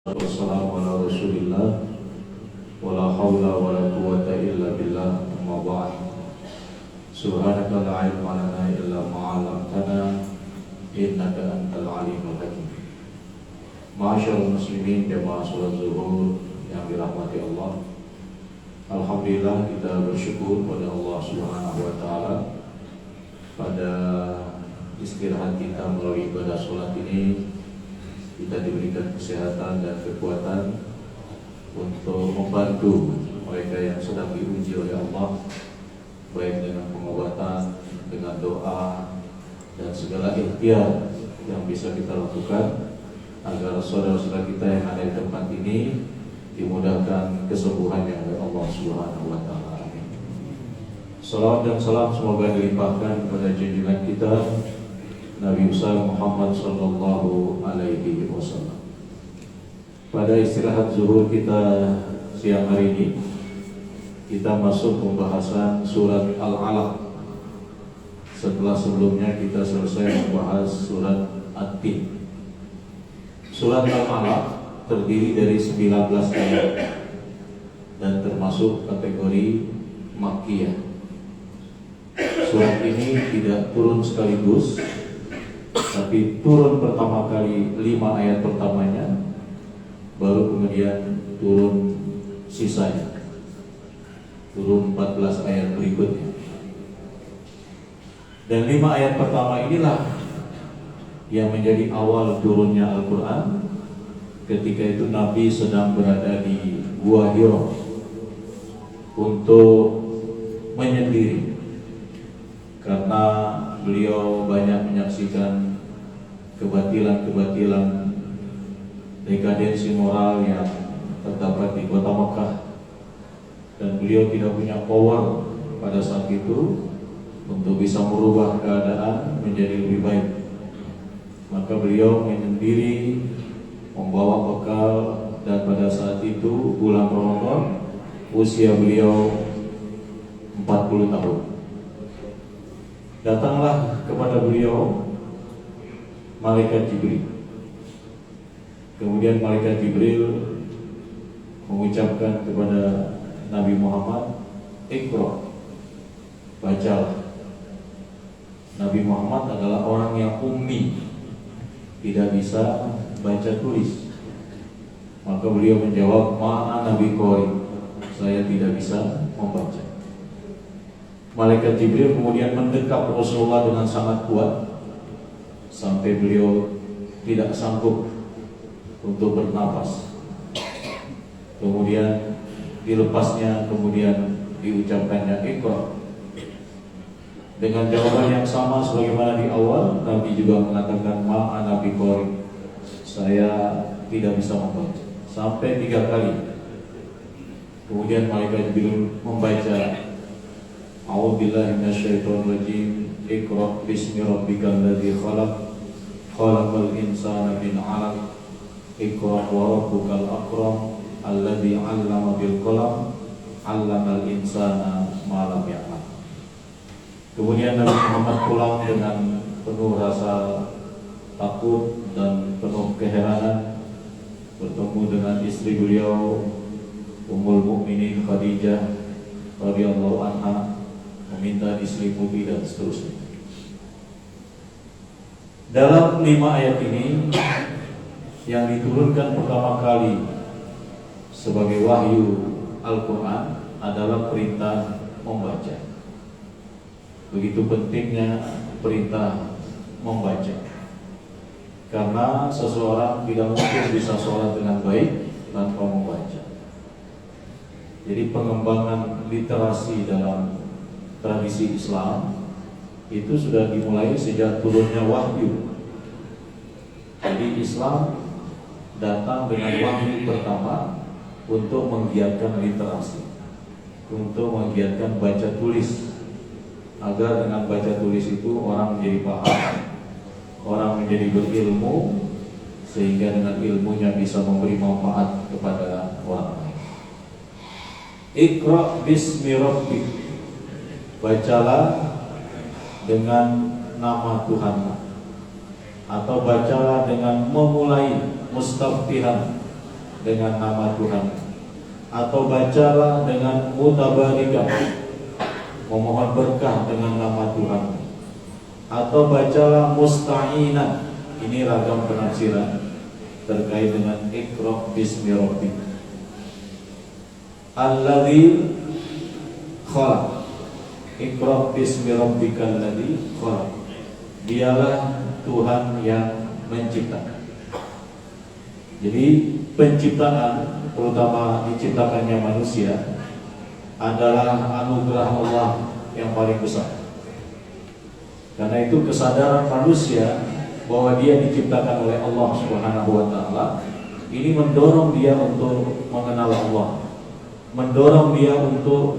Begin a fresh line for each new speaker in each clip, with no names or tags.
Wassalamu ala rasulillah wala hawla wala quwwata illa billah amma ba'd. Subhanaka la ilma lana illa ma 'allamtana innaka antal alimul hakim. Ma'asyiral muslimin jamaah salat zuhur yang dirahmati Allah. Alhamdulillah kita bersyukur pada Allah Subhanahu wa taala pada istirahat kita melalui ibadah salat ini kita diberikan kesehatan dan kekuatan untuk membantu mereka yang sedang diuji oleh Allah, baik dengan pengobatan, dengan doa, dan segala ikhtiar yang bisa kita lakukan agar saudara-saudara kita yang ada di tempat ini dimudahkan kesembuhannya oleh Allah Subhanahu wa taala. Amin. Salawat dan salam semoga dilimpahkan kepada junjungan kita Nabi besar Muhammad sallallahu alaihi wasallam. Pada istirahat zuhur kita siang hari ini, kita masuk pembahasan surat Al-Alaq. Setelah sebelumnya kita selesai membahas surat At-Tin. Surat Al-Alaq terdiri dari 19 ayat dan termasuk kategori Makkiyah. Surat ini tidak turun sekaligus, tapi turun pertama kali 5 ayat pertamanya, baru kemudian turun sisanya, turun 14 ayat berikutnya. Dan 5 ayat pertama inilah yang menjadi awal turunnya Al-Quran. Ketika itu Nabi sedang berada di Gua Hira untuk menyendiri, karena beliau banyak menyaksikan kebatilan-kebatilan, dekadensi moral yang terdapat di kota Mekah, dan beliau tidak punya power pada saat itu untuk bisa merubah keadaan menjadi lebih baik. Maka beliau menyendiri, membawa bekal, dan pada saat itu bulan Ramadan, usia beliau 40 tahun. Datanglah kepada beliau malaikat Jibril. Kemudian malaikat Jibril mengucapkan kepada Nabi Muhammad, "Iqra", bacalah. Nabi Muhammad adalah orang yang ummi, tidak bisa baca tulis. Maka beliau menjawab, "Ma'ana biqari", saya tidak bisa membaca. Malaikat Jibril kemudian mendekap Rasulullah dengan sangat kuat sampai beliau tidak sanggup untuk bernapas. Kemudian dilepasnya, kemudian diucapkannya Iqra. Dengan jawaban yang sama sebagaimana di awal, Nabi juga mengatakan ma'ana biqari, saya tidak bisa membaca, sampai 3 kali. Kemudian malaikat Jibril membaca, A'udzubillahi minasyaitonirrajim, Iqra bismi rabbikal ladzi khalaq, khalaqal insana min 'alaq, Iqra wa rabbukal akram, alladzi 'allama bil qalam, 'allamal insana ma lam ya'lam. Kemudian Nabi Muhammad pulang dengan penuh rasa takut dan penuh keheranan, bertemu dengan istri beliau Ummul Mukminin Khadijah radhiyallahu anha, meminta diselimuti dan seterusnya. Dalam 5 ayat ini yang diturunkan pertama kali sebagai wahyu Al-Quran adalah perintah membaca. Begitu pentingnya perintah membaca, karena seseorang tidak mungkin bisa sholat dengan baik tanpa membaca. Jadi pengembangan literasi dalam tradisi Islam itu sudah dimulai sejak turunnya wahyu. Jadi Islam datang dengan wahyu pertama untuk menggiatkan literasi, untuk menggiatkan baca tulis, agar dengan baca tulis itu orang menjadi paham, orang menjadi berilmu, sehingga dengan ilmunya bisa memberi manfaat kepada orang lain. Iqra bismi rabbik, bacalah dengan nama Tuhan, atau bacalah dengan memulai mustaftihan, dengan nama Tuhan, atau bacalah dengan mutabarikan, memohon berkah dengan nama Tuhan, atau bacalah musta'inan. Ini ragam penafsiran terkait dengan Iqra bismi rabbik alladzi khalaq. Iqra bismi rabbikal ladzi khalaq. Dialah Tuhan yang menciptakan. Jadi penciptaan, terutama diciptakannya manusia, adalah anugerah Allah yang paling besar. Karena itu kesadaran manusia bahwa dia diciptakan oleh Allah Subhanahu wa taala ini mendorong dia untuk mengenal Allah, mendorong dia untuk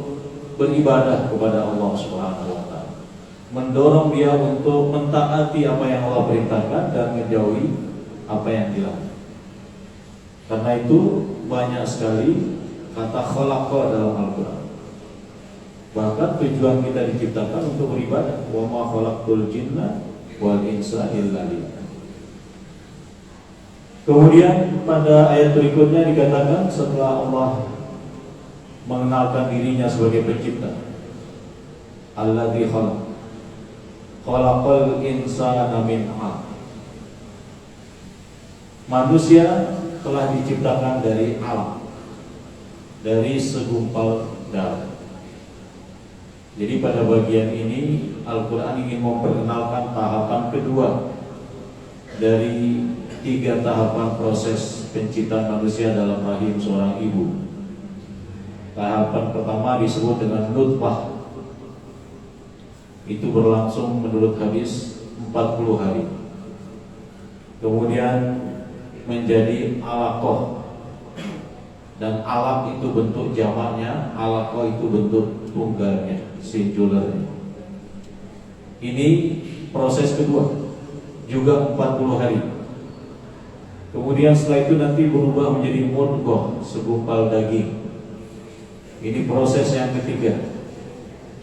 beribadah kepada Allah Subhanahu wa taala, mendorong dia untuk mentaati apa yang Allah perintahkan dan menjauhi apa yang dilarang. Karena itu banyak sekali kata khalaqa dalam Al-Quran. Bahkan tujuan kita diciptakan untuk beribadah. Wa ma khalaqtul jinna wal insa illa liya'budun. Kemudian pada ayat berikutnya dikatakan setelah Allah mengenalkan dirinya sebagai pencipta, alladzi khalaqal insana min 'alaq. Manusia telah diciptakan dari alam, dari segumpal darah. Jadi pada bagian ini Al-Quran ingin memperkenalkan tahapan kedua dari 3 tahapan proses penciptaan manusia dalam rahim seorang ibu. Tahapan pertama disebut dengan nutfah. Itu berlangsung menurut hadis 40 hari. Kemudian menjadi alaqah. Dan alaq itu bentuk jamaknya, alaqah itu bentuk tunggalnya, singularnya. Ini proses kedua, juga 40 hari. Kemudian setelah itu nanti berubah menjadi mudghah, segumpal daging. Ini proses yang ketiga,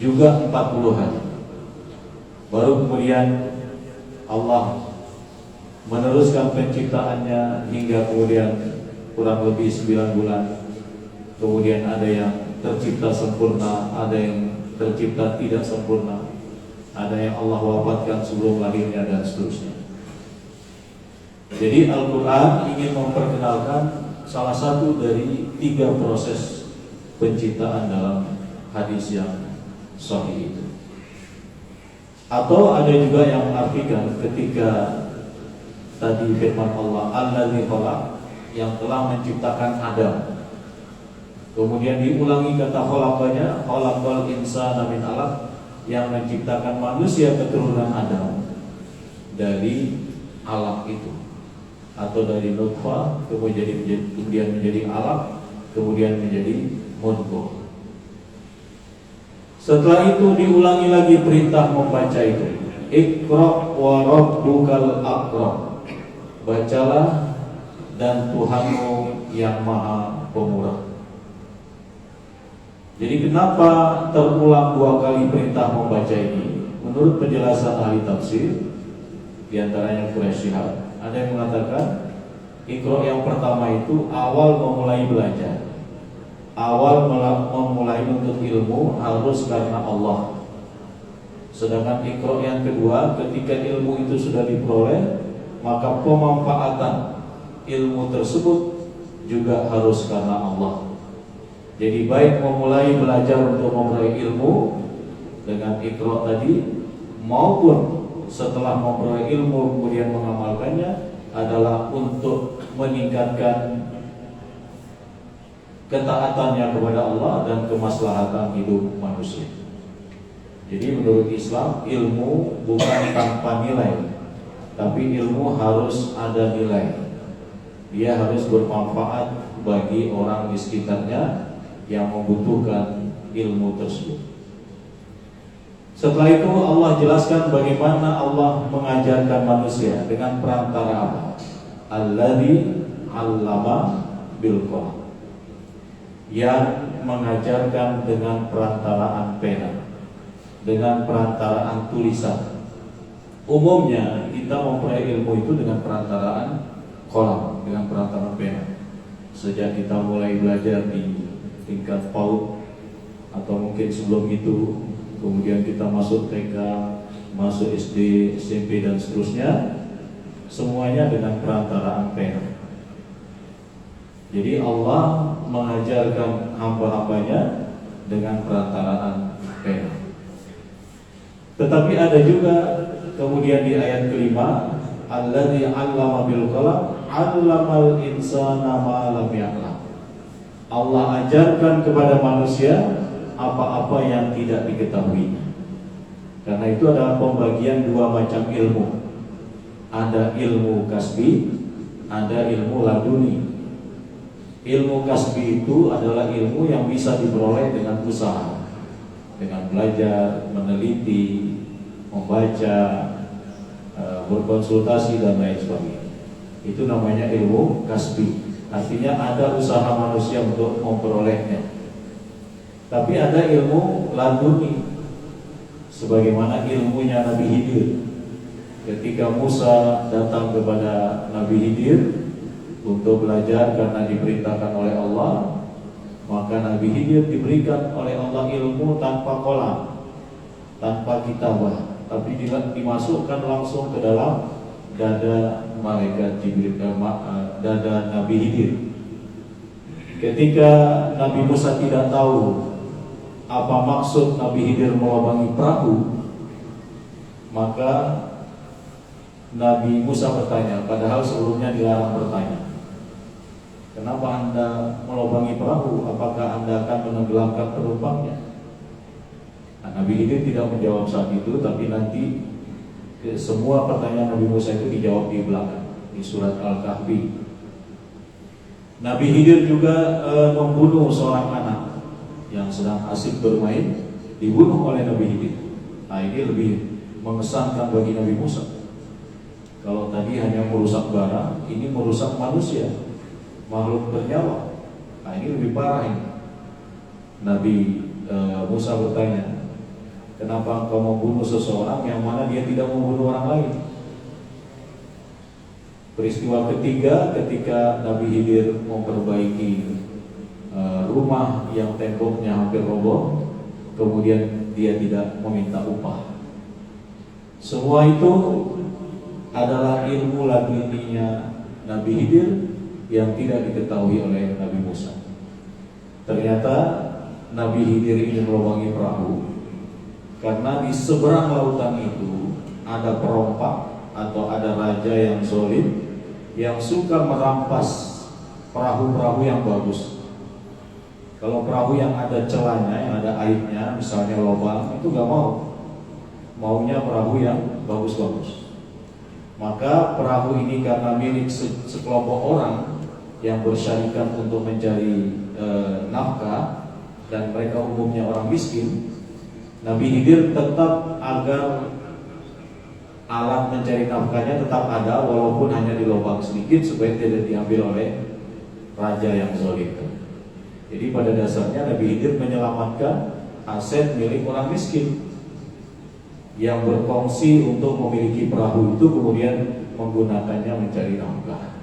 juga 40 hari. Baru kemudian Allah meneruskan penciptaannya hingga kemudian kurang lebih 9 bulan. Kemudian ada yang tercipta sempurna, ada yang tercipta tidak sempurna, ada yang Allah wafatkan sebelum lahirnya dan seterusnya. Jadi Al-Quran ingin memperkenalkan salah satu dari 3 proses penciptaan dalam hadis yang sahih itu. Atau ada juga yang mengartikan ketika tadi firman Allah alladzi khalaq, yang telah menciptakan Adam. Kemudian diulangi kata khalaqanya, khalaqal insana min 'alaq, yang menciptakan manusia keturunan Adam dari alaq itu, atau dari nutfah kemudian menjadi alaq, kemudian menjadi mudghah. Setelah itu diulangi lagi perintah membaca itu. Iqra wa rabbukal akram. Bacalah dan Tuhanmu yang maha pemurah. Jadi kenapa terulang 2 kali perintah membaca ini? Menurut penjelasan ahli tafsir, diantaranya Quraisy Shihab, ada yang mengatakan Iqra yang pertama itu awal memulai belajar, awal memulai menuntut ilmu harus karena Allah. Sedangkan Iqra yang kedua, ketika ilmu itu sudah diperoleh, maka pemanfaatan ilmu tersebut juga harus karena Allah. Jadi baik memulai belajar untuk memperoleh ilmu dengan Iqra tadi, maupun setelah memperoleh ilmu kemudian mengamalkannya adalah untuk meningkatkan ketaatannya kepada Allah dan kemaslahatan hidup manusia. Jadi menurut Islam, ilmu bukan tanpa nilai, tapi ilmu harus ada nilai. Dia harus bermanfaat bagi orang di sekitarnya yang membutuhkan ilmu tersebut. Setelah itu Allah jelaskan bagaimana Allah mengajarkan manusia dengan perantara apa? Alladzi 'allama bil qalam, yang mengajarkan dengan perantaraan pena, dengan perantaraan tulisan. Umumnya kita memperoleh ilmu itu dengan perantaraan qalam, dengan perantaraan pena. sejak kita mulai belajar di tingkat PAUD atau mungkin sebelum itu, kemudian kita masuk TK, masuk SD, SMP dan seterusnya, semuanya dengan perantaraan pena. Jadi Allah mengajarkan hamba-hambanya dengan perantaraan pena. Tetapi ada juga kemudian di ayat kelima, alladzi 'allama bil qalam 'allamal insana ma lam ya'lam. Allah ajarkan kepada manusia apa-apa yang tidak diketahui. Karena itu ada pembagian dua macam ilmu. Ada ilmu kasbi, ada ilmu laduni. Ilmu kasbi itu adalah ilmu yang bisa diperoleh dengan usaha, dengan belajar, meneliti, membaca, berkonsultasi dan lain sebagainya. Itu namanya ilmu kasbi. Artinya ada usaha manusia untuk memperolehnya. Tapi ada ilmu laduni, sebagaimana ilmunya Nabi Khidir. Ketika Musa datang kepada Nabi Khidir untuk belajar karena diperintahkan oleh Allah, maka Nabi Khidir diberikan oleh Allah ilmu tanpa kolam, tanpa kitabah, tapi dimasukkan langsung ke dalam dada malaikat Jibril, dada Nabi Khidir. Ketika Nabi Musa tidak tahu apa maksud Nabi Khidir melubangi perahu, maka Nabi Musa bertanya, padahal sebelumnya dilarang bertanya, kenapa Anda melubangi perahu? Apakah Anda akan menenggelamkan penumpangnya? Nah, Nabi Khidir tidak menjawab saat itu, tapi nanti semua pertanyaan Nabi Musa itu dijawab di belakang, di surat Al-Kahfi. Nabi Khidir juga membunuh seorang anak yang sedang asik bermain, dibunuh oleh Nabi Khidir. Nah, ini lebih mengesankan bagi Nabi Musa. Kalau tadi hanya merusak barang, ini merusak manusia, makhluk bernyawa. Nah, ini lebih parah ini. Nabi Musa bertanya, kenapa engkau membunuh seseorang yang mana dia tidak membunuh orang lain? Peristiwa ketiga, ketika Nabi Khidir memperbaiki rumah yang temboknya hampir roboh, kemudian dia tidak meminta upah. Semua itu adalah ilmu laduninya Nabi Khidir yang tidak diketahui oleh Nabi Musa. Ternyata Nabi Khidir ini melubangi perahu karena di seberang lautan itu ada perompak atau ada raja yang zalim yang suka merampas perahu-perahu yang bagus. Kalau perahu yang ada celahnya, yang ada aibnya, misalnya lubang, itu gak mau. Maunya perahu yang bagus-bagus. Maka perahu ini karena milik sekelompok orang yang bersyarikat untuk mencari nafkah, dan mereka umumnya orang miskin, Nabi Khidir tetap agar alat mencari nafkahnya tetap ada, walaupun hanya di lubang sedikit, supaya tidak diambil oleh raja yang zalim. Jadi pada dasarnya Nabi Khidir menyelamatkan aset milik orang miskin yang berfungsi untuk memiliki perahu itu, kemudian menggunakannya mencari nafkah.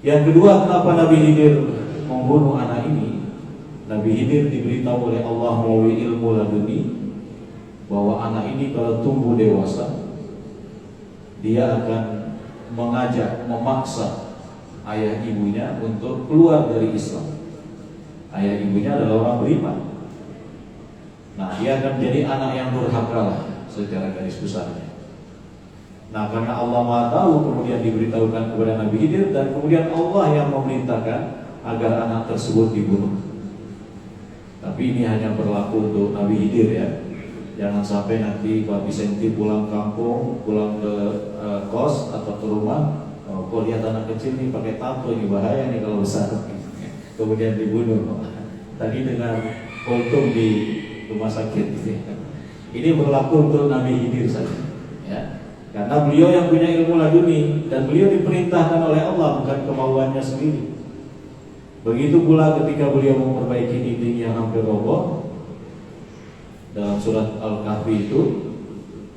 Yang kedua, kenapa Nabi Khidir membunuh anak ini? Nabi Khidir diberitahu oleh Allah melalui ilmu laduni bahwa anak ini kalau tumbuh dewasa, dia akan mengajak, memaksa ayah ibunya untuk keluar dari Islam. Ayah ibunya adalah orang beriman. Nah, dia akan menjadi anak yang durhaka lah secara garis besarnya. Nah, karena Allah Maha Tahu, kemudian diberitahukan kepada Nabi Khidir, dan kemudian Allah yang memerintahkan agar anak tersebut dibunuh. Tapi ini hanya berlaku untuk Nabi Khidir ya. Jangan sampai nanti Pak Vicenti pulang kampung, pulang ke kos atau ke rumah, kok lihat anak kecil nih pakai tato, ini bahaya nih kalau besar, kemudian dibunuh. Tadi dengan kultum di rumah sakit gitu. Ini berlaku untuk Nabi Khidir saja ya. Karena beliau yang punya ilmu laduni, dan beliau diperintahkan oleh Allah, bukan kemauannya sendiri. Begitu pula ketika beliau memperbaiki dinding yang hampir roboh dalam surat Al-Kahfi itu,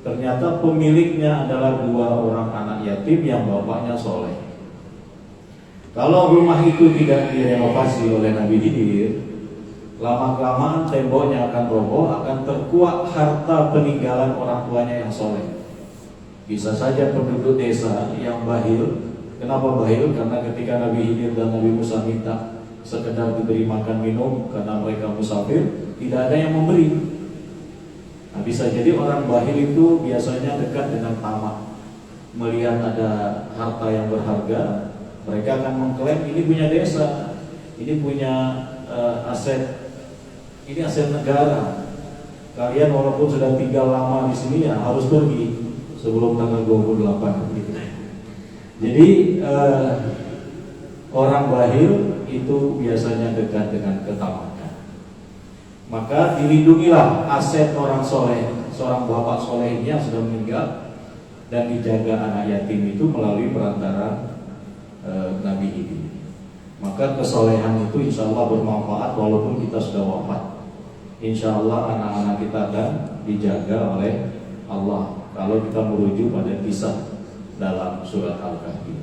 ternyata pemiliknya adalah dua orang anak yatim yang bapaknya soleh. Kalau rumah itu tidak direnovasi oleh Nabi Khidir, lama-kelamaan temboknya akan roboh, akan terkuak harta peninggalan orang tuanya yang soleh. Bisa saja penduduk desa yang bahil. Kenapa bahil? Karena ketika Nabi Khidir dan Nabi Musa minta sekedar diberi makan minum karena mereka musafir, tidak ada yang memberi. Nah, bisa jadi orang bahil itu biasanya dekat dengan tamak. Melihat ada harta yang berharga, mereka akan mengklaim ini punya desa, ini punya aset, ini aset negara. Kalian walaupun sudah tinggal lama di sini ya harus pergi sebelum tanggal 28 gitu. Jadi orang bahil itu biasanya dekat dengan ketamakan. Maka dilindungilah aset orang soleh, seorang bapak soleh ini yang sudah meninggal, dan dijaga anak yatim itu melalui perantara Nabi ini. Maka kesolehan itu insya Allah bermanfaat walaupun kita sudah wafat. Insya Allah anak-anak kita akan dijaga oleh Allah kalau kita merujuk pada kisah dalam surat Al-Kahfi.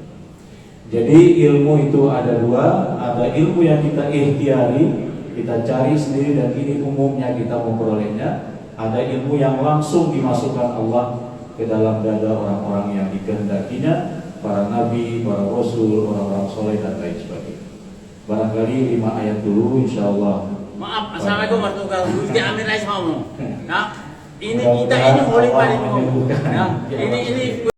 Jadi ilmu itu ada dua, ada ilmu yang kita ikhtiari, kita cari sendiri dan ini umumnya kita memperolehnya. Ada ilmu yang langsung dimasukkan Allah ke dalam dada orang-orang yang dikehendakinya, para nabi, para rasul, orang-orang soleh dan lain sebagainya. Barangkali 5 ayat dulu insyaallah.
Maaf, assalamualaikum warahmatullahi wabarakatuh. Kita ambil aja ngomong. Nah, ini kita ini holy paling ngomong. Nah, ini